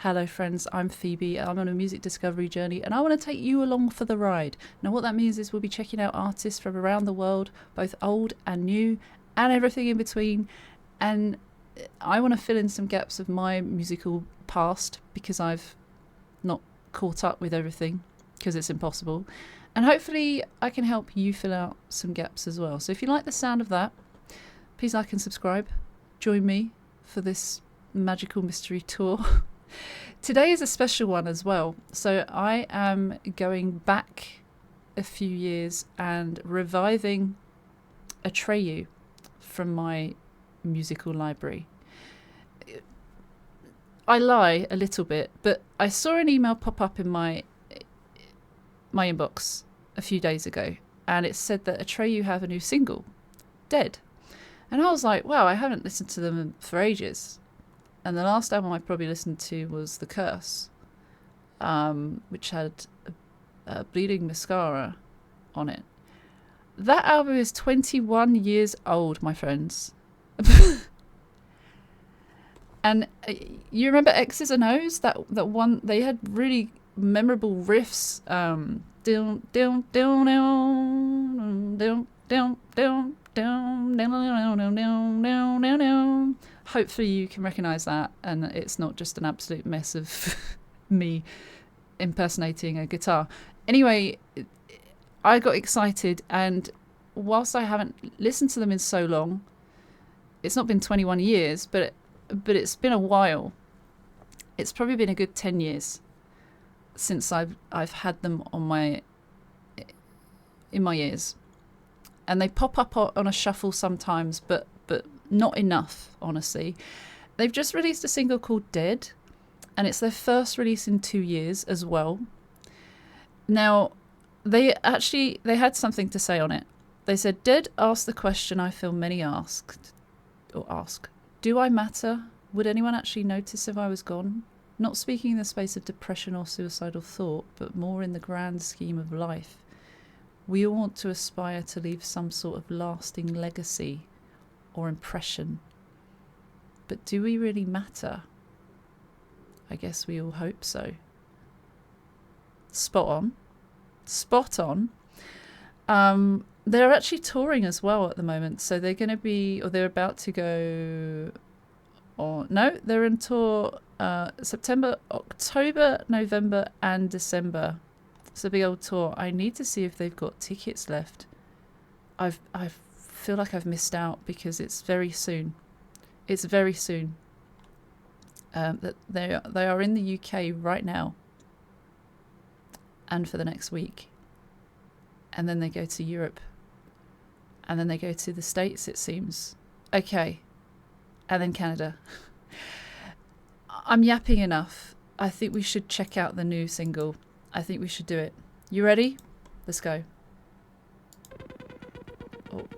Hello friends, I'm Phoebe. I'm on a music discovery journey and I want to take you along for the ride. Now what that means is we'll be checking out artists from around the world, both old and new and everything in between. And I want to fill in some gaps of my musical past because I've not caught up with everything because it's impossible. And hopefully I can help you fill out some gaps as well. So if you like the sound of that, please like and subscribe. Join me for this magical mystery tour. Today is a special one as well. So I am going back a few years and reviving Atreyu from my musical library. I lie a little bit, but I saw an email pop up in my inbox a few days ago, and it said that Atreyu have a new single, Dead. And I was like, wow, I haven't listened to them for ages. And the last album I probably listened to was The Curse, which had a Bleeding Mascara on it. That album is 21 years old, my friends. And you remember X's and O's? That one, they had really memorable riffs. Hopefully you can recognize that and it's not just an absolute mess of me impersonating a guitar. Anyway, I got excited, and whilst I haven't listened to them in so long, it's not been 21 years, but it's been a while. It's probably been a good 10 years since I've had them in my ears. And they pop up on a shuffle sometimes, but not enough, honestly. They've just released a single called Dead, and it's their first release in 2 years as well. Now, they had something to say on it. They said, Dead asked the question I feel many ask. Do I matter? Would anyone actually notice if I was gone? Not speaking in the space of depression or suicidal thought, but more in the grand scheme of life. We all want to aspire to leave some sort of lasting legacy or impression. But do we really matter? I guess we all hope so. Spot on. They're actually touring as well at the moment. So they're going to be, or they're about to go on. No, they're in tour September, October, November and December. It's a big old tour. I need to see if they've got tickets left. I feel like I've missed out because it's very soon. It's very soon. That they are in the UK right now, and for the next week, and then they go to Europe, and then they go to the States. It seems okay, and then Canada. I'm yapping enough. I think we should check out the new single. I think we should do it. You ready? Let's go. Oh.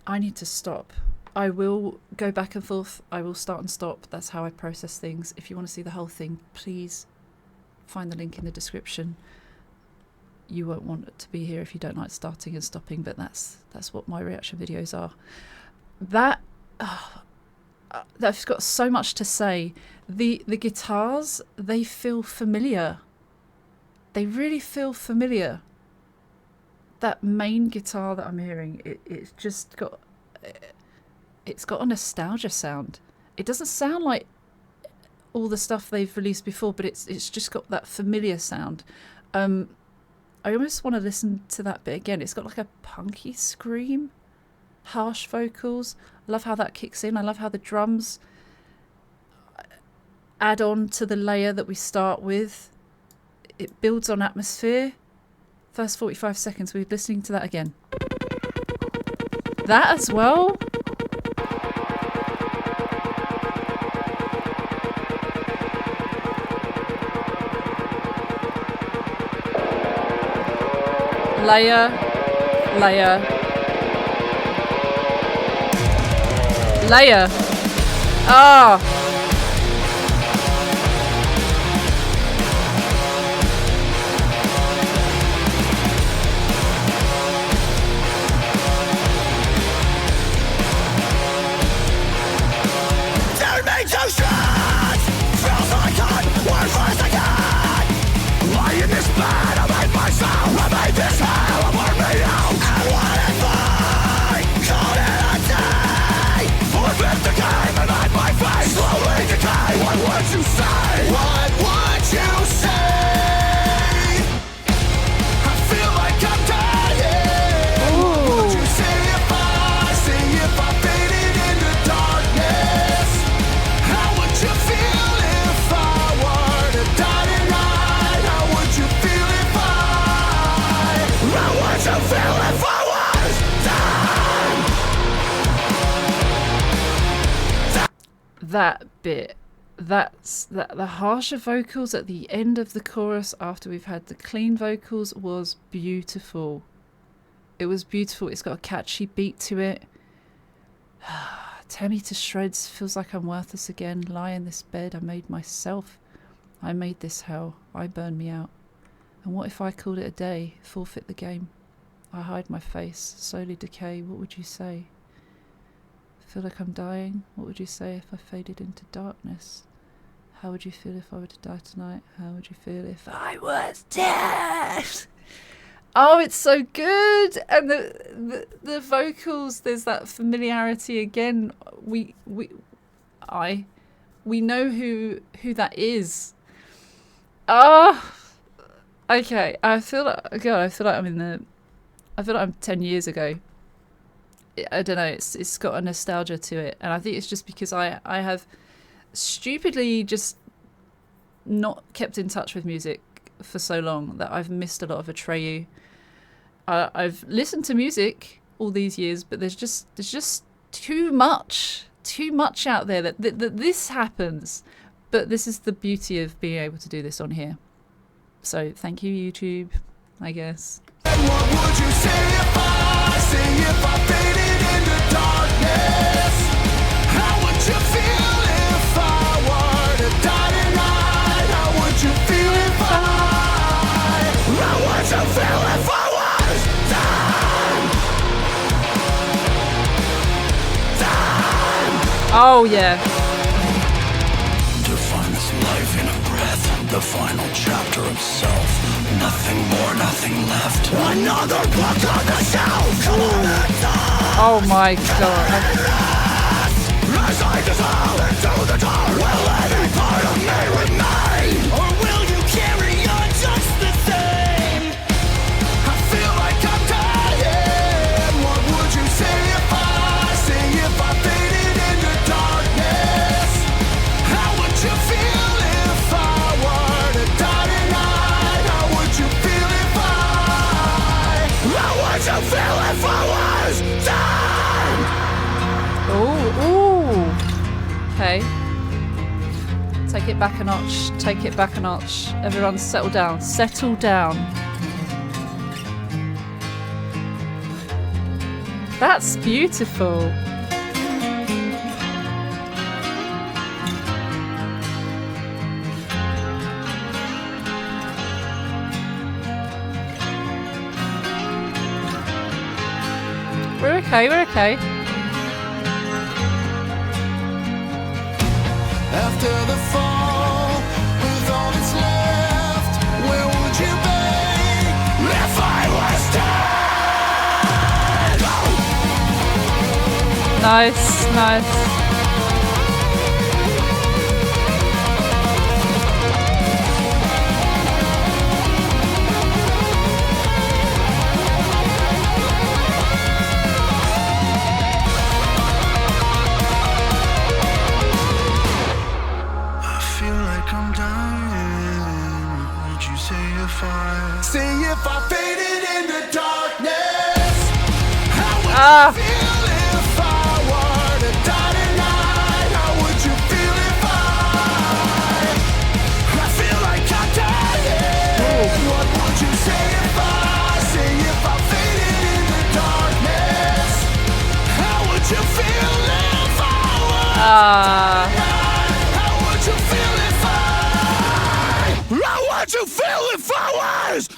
I need to stop. I will go back and forth. I will start and stop. That's how I process things. If you want to see the whole thing, please find the link in the description. You won't want it to be here if you don't like starting and stopping, but that's what my reaction videos are. That's got so much to say. The guitars, they feel familiar. They really feel familiar. That main guitar that I'm hearing, it's got a nostalgia sound. It doesn't sound like all the stuff they've released before, but it's just got that familiar sound. I almost want to listen to that bit again. It's got like a punky scream, harsh vocals. I love how that kicks in. I love how the drums add on to the layer that we start with. it builds on atmosphere. First 45 seconds, we're listening to that again. That as well. Layer, layer, layer. Ah. Turn me to shreds. Feels like I'm worthless again. Lie in this bed, I made myself. I made this hell, I burned me out. And what if I called it a day? Forfeit the game and hide my face. Slowly decay, what would you say? What would you say? I feel like I'm dying. What would you say if I faded into darkness? How would you feel if I were to die tonight? How would you feel if How would you feel if I was dead? That bit, the harsher vocals at the end of the chorus after we've had the clean vocals was beautiful. It was beautiful. It's got a catchy beat to it. Tear me to shreds, feels like I'm worthless again. Lie in this bed I made myself. I made this hell, I burned me out. And what if I called it a day, forfeit the game? I hide my face, slowly decay, what would you say? Feel like I'm dying? What would you say if I faded into darkness? How would you feel if I were to die tonight? How would you feel if I was dead? Oh, it's so good! And the vocals, there's that familiarity again. We know who that is. Oh, okay. I feel like I'm 10 years ago. I don't know. It's got a nostalgia to it, and I think it's just because I have stupidly just not kept in touch with music for so long that I've missed a lot of Atreyu. I've listened to music all these years, but there's just too much out there that this happens. But this is the beauty of being able to do this on here. So thank you, YouTube, I guess. And what would you say if I faded into darkness? How would you feel if I were to die tonight? How would you feel if How would you feel if I was dead? Oh yeah. Define this life in a breath, the final chapter of self. Nothing more, nothing left. Another book on the shelf. Come on and die. Oh my god. As I dissolve into the dark, will any part of me remain? Or will you carry on just the same? I feel like I'm dying. What would you say if I faded into darkness? How would you feel if I were to die tonight? How would you feel if How would you feel if I was dead? Ooh. Okay. Take it back a notch. Take it back a notch. Everyone settle down. Settle down. That's beautiful. We're okay. After the fall, with all that's left, where would you be if I was dead? Nice. I feel like I'm dying. What would you See if I faded into darkness. How would you feel if I were to die tonight? How would you feel if I feel like I'm dying? What would you say if I faded into darkness? How would you feel if I were to die tonight? How would you feel if How would you feel if I was dead?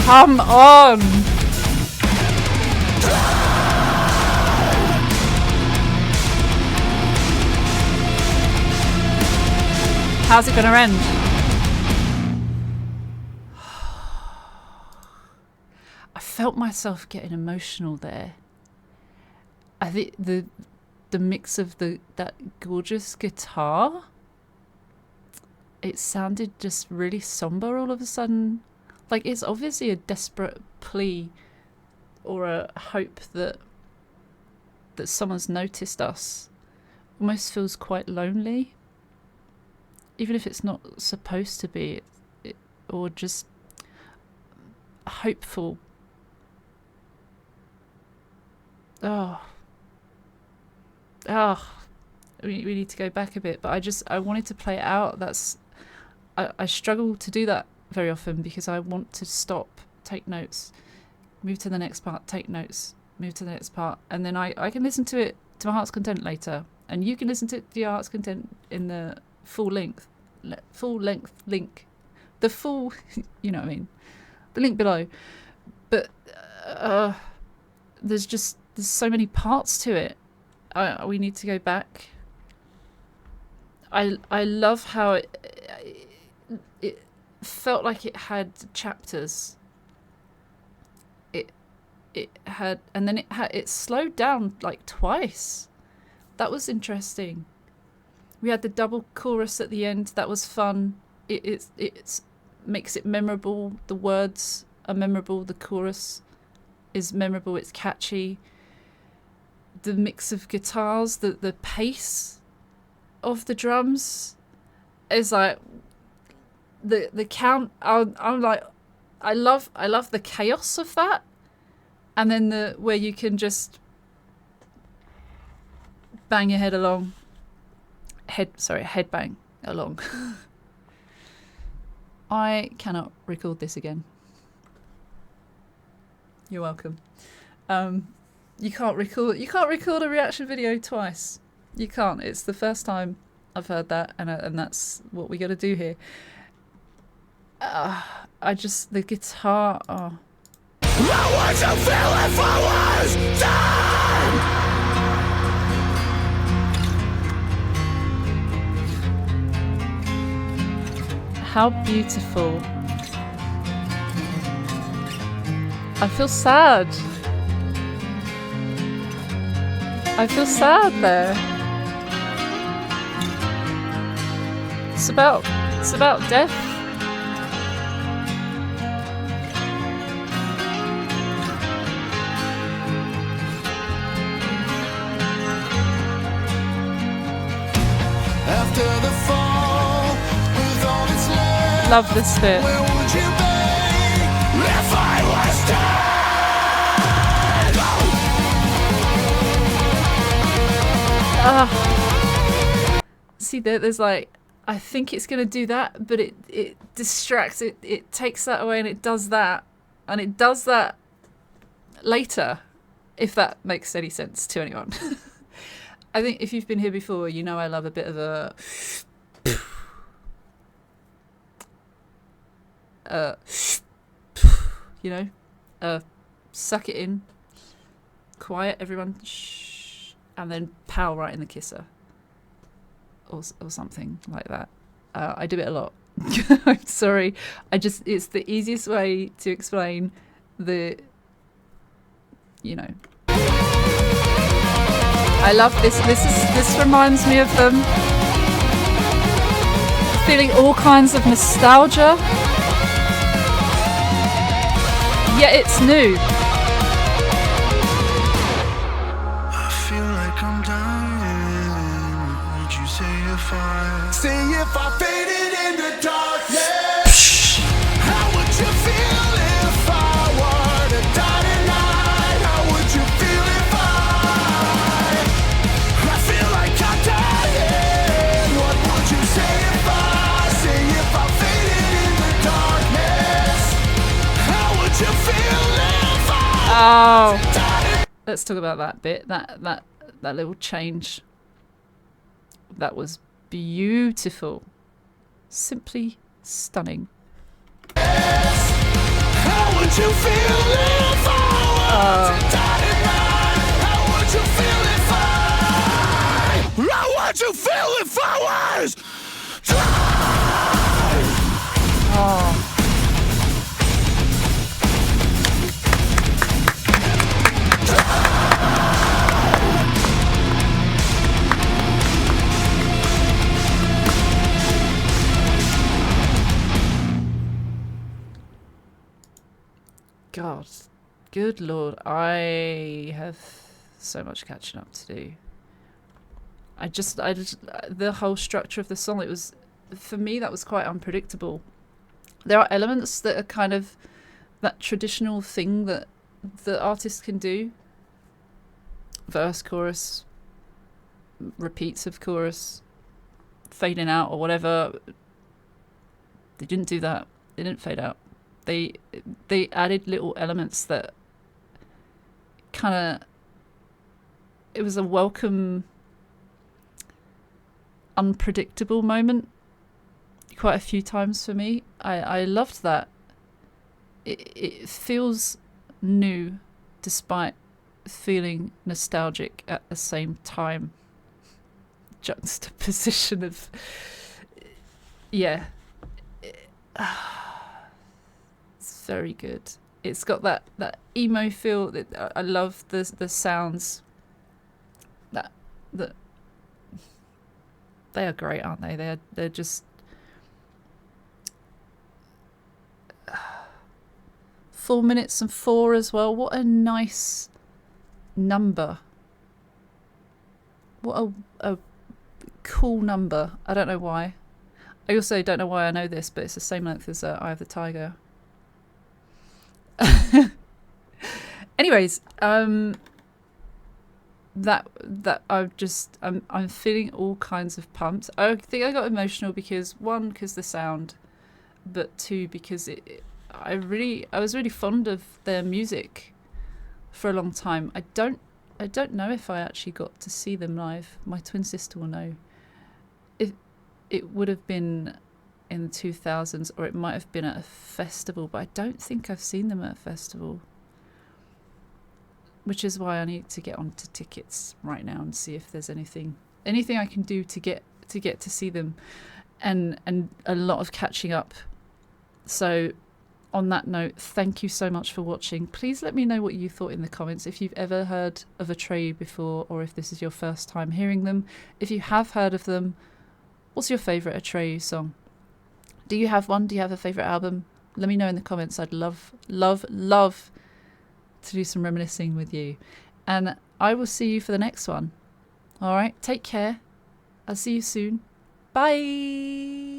Come on! How's it gonna end? I felt myself getting emotional there. I think the mix of that gorgeous guitar, it sounded just really somber all of a sudden. Like, it's obviously a desperate plea or a hope that someone's noticed us. Almost feels quite lonely, even if it's not supposed to be, or just hopeful. We need to go back a bit, but I wanted to play it out. I struggle to do that very often because I want to stop, take notes, move to the next part, take notes, move to the next part, and then I can listen to it to my heart's content later, and you can listen to your heart's content in the full length link, the full, you know what I mean, the link below. But there's so many parts to it. We need to go back. I love how it felt like it had chapters. It had, and then it slowed down like twice. That was interesting. We had the double chorus at the end. That was fun. It makes it memorable. The words are memorable. The chorus is memorable. It's catchy. The mix of guitars, the pace of the drums is like the count. I'm like, I love the chaos of that, and then where you can just bang your head along. Head bang along. I cannot record this again. You're welcome. You can't record a reaction video twice. You can't. It's the first time I've heard that, and that's what we got to do here. The guitar. Oh. How would you feel if I was dead? How beautiful. I feel sad. I feel sad there. It's about death. After the fall, with all its left, Love this bit. where would you be if I was dead? See, there's like, I think it's going to do that, but it distracts, it takes that away, and it does that later, if that makes any sense to anyone. I think if you've been here before, you know I love a bit of a suck it in, quiet, everyone, shh, and then pow right in the kisser, or something like that. I do it a lot. I'm sorry. It's the easiest way to explain I love this. This reminds me of them feeling all kinds of nostalgia. Yet it's new. I feel like I'm dying. would you say if I faded into darkness? How would you feel if I were to die tonight? How would you feel if I feel like I'm dying? What would you say if I faded into darkness? How would you feel if I Let's talk about that bit, that little change. That was beautiful. Simply stunning. How would you feel if I were to die tonight? How would you feel if How would you feel if I was God, good Lord, I have so much catching up to do. I just, the whole structure of the song, it was, for me, that was quite unpredictable. There are elements that are kind of that traditional thing that the artist can do. Verse, chorus, repeats of chorus, fading out or whatever. They didn't do that. They didn't fade out. They added little elements that kind of, it was a welcome, unpredictable moment quite a few times for me. I loved that. It feels new despite feeling nostalgic at the same time. Juxtaposition of, yeah. It's very good. It's got that emo feel. That I love the sounds. That they are great, aren't they? They're just 4 minutes and 4 as well. What a nice number. What a cool number. I don't know why. I also don't know why I know this, but it's the same length as Eye of the Tiger. Anyways, that I'm feeling all kinds of pumped. I think I got emotional because because the sound, but two because I was really fond of their music for a long time. I don't know if I actually got to see them live. My twin sister will know. It would have been in the 2000s, or it might have been at a festival, but I don't think I've seen them at a festival. Which is why I need to get onto tickets right now and see if there's anything I can do to get to see them, and a lot of catching up. So on that note, thank you so much for watching. Please let me know what you thought in the comments, if you've ever heard of Atreyu before, or if this is your first time hearing them. If you have heard of them, what's your favourite Atreyu song? Do you have one? Do you have a favourite album? Let me know in the comments. I'd love to do some reminiscing with you. And I will see you for the next one. All right, take care. I'll see you soon. Bye.